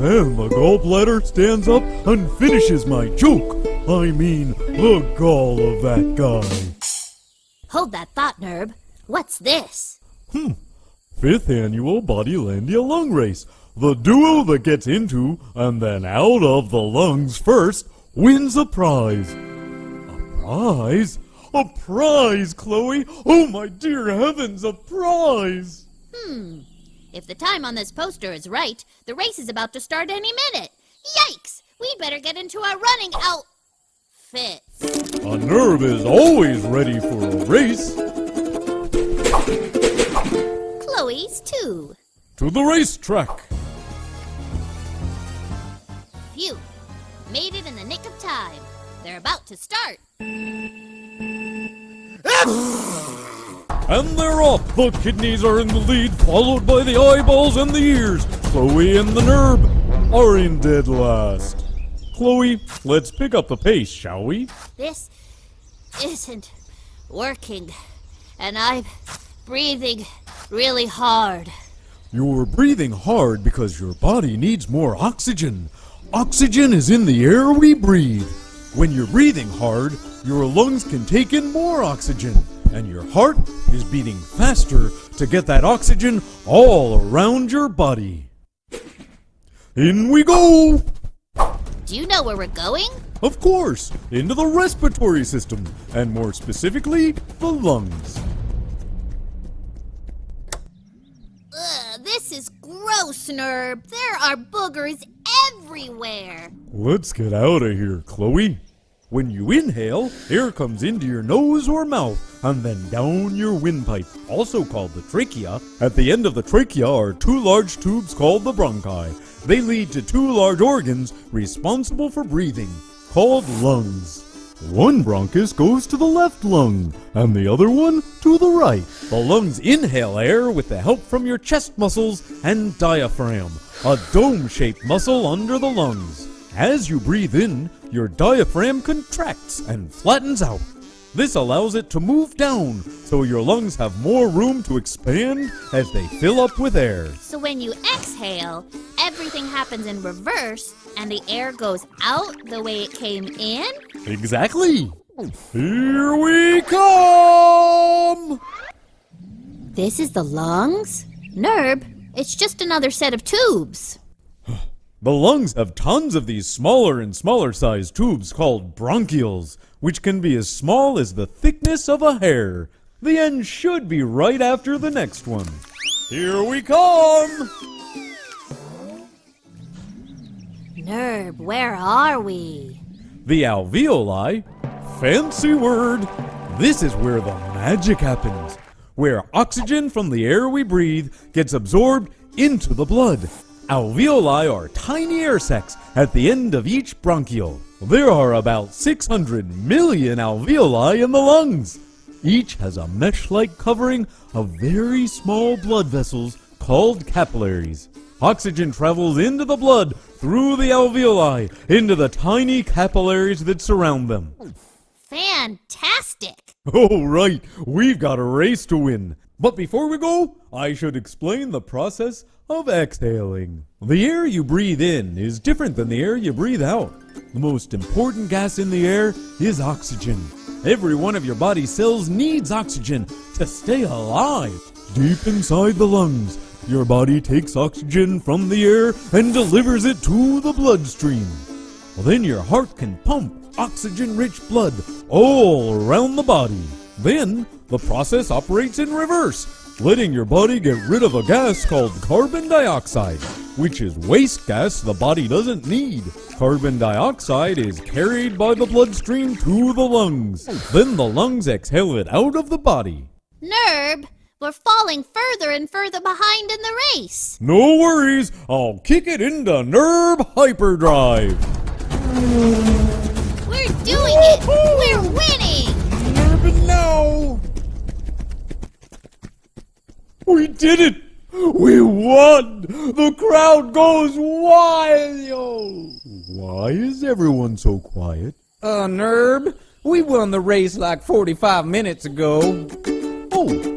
Then the gallbladder stands up and finishes my joke. I mean, the gall of that guy. Hold that thought, Nerb. What's this? 5th annual Bodylandia lung race. The duo that gets into and then out of the lungs first wins a prize. A prize? A prize, Chloe! Oh my dear heavens, a prize! If the time on this poster is right, the race is about to start any minute. Yikes! We'd better get into our running outfits. A Nerb is always ready for a race. Chloe's too. To the racetrack. Phew. Made it in the nick of time. They're about to start. And they're off. The kidneys are in the lead, followed by the eyeballs and the ears. Chloe and the Nerb are in dead last. Chloe, let's pick up the pace, shall we? This isn't working, and I'm breathing really hard. You're breathing hard because your body needs more oxygen. Oxygen is in the air we breathe. When you're breathing hard, your lungs can take in more oxygen, and your heart is beating faster to get that oxygen all around your body. In we go! Do you know where we're going? Of course, into the respiratory system, and more specifically, the lungs. Ugh, this is gross, Nerb. There are boogers everywhere. Let's get out of here, Chloe. When you inhale, air comes into your nose or mouth, and then down your windpipe, also called the trachea. At the end of the trachea are 2 large tubes called the bronchi. They lead to 2 large organs responsible for breathing, called lungs. One bronchus goes to the left lung, and the other one to the right. The lungs inhale air with the help from your chest muscles and diaphragm, a dome-shaped muscle under the lungs. As you breathe in, your diaphragm contracts and flattens out. This allows it to move down, so your lungs have more room to expand as they fill up with air. So when you exhale, everything happens in reverse, and the air goes out the way it came in? Exactly. Here we come! This is the lungs? Nerb, it's just another set of tubes. The lungs have tons of these smaller and smaller sized tubes called bronchioles, which can be as small as the thickness of a hair. The end should be right after the next one. Here we come! Nerb, where are we? The alveoli, fancy word. This is where the magic happens, where oxygen from the air we breathe gets absorbed into the blood. Alveoli are tiny air sacs at the end of each bronchiole. There are about 600 million alveoli in the lungs. Each has a mesh-like covering of very small blood vessels called capillaries. Oxygen travels into the blood through the alveoli into the tiny capillaries that surround them. Fantastic! Oh, right, we've got a race to win. But before we go, I should explain the process of exhaling. The air you breathe in is different than the air you breathe out. The most important gas in the air is oxygen. Every one of your body's cells needs oxygen to stay alive. Deep inside the lungs, your body takes oxygen from the air and delivers it to the bloodstream. Then your heart can pump oxygen-rich blood all around the body. Then the process operates in reverse, letting your body get rid of a gas called carbon dioxide, which is waste gas the body doesn't need. Carbon dioxide is carried by the bloodstream to the lungs. Then the lungs exhale it out of the body. Nerb, we're falling further and further behind in the race. No worries, I'll kick it into Nerb Hyperdrive. We're doing it! We're winning! Nerb now! We did it! We won! The crowd goes wild! Why is everyone so quiet? Nerb, we won the race like 45 minutes ago. Oh,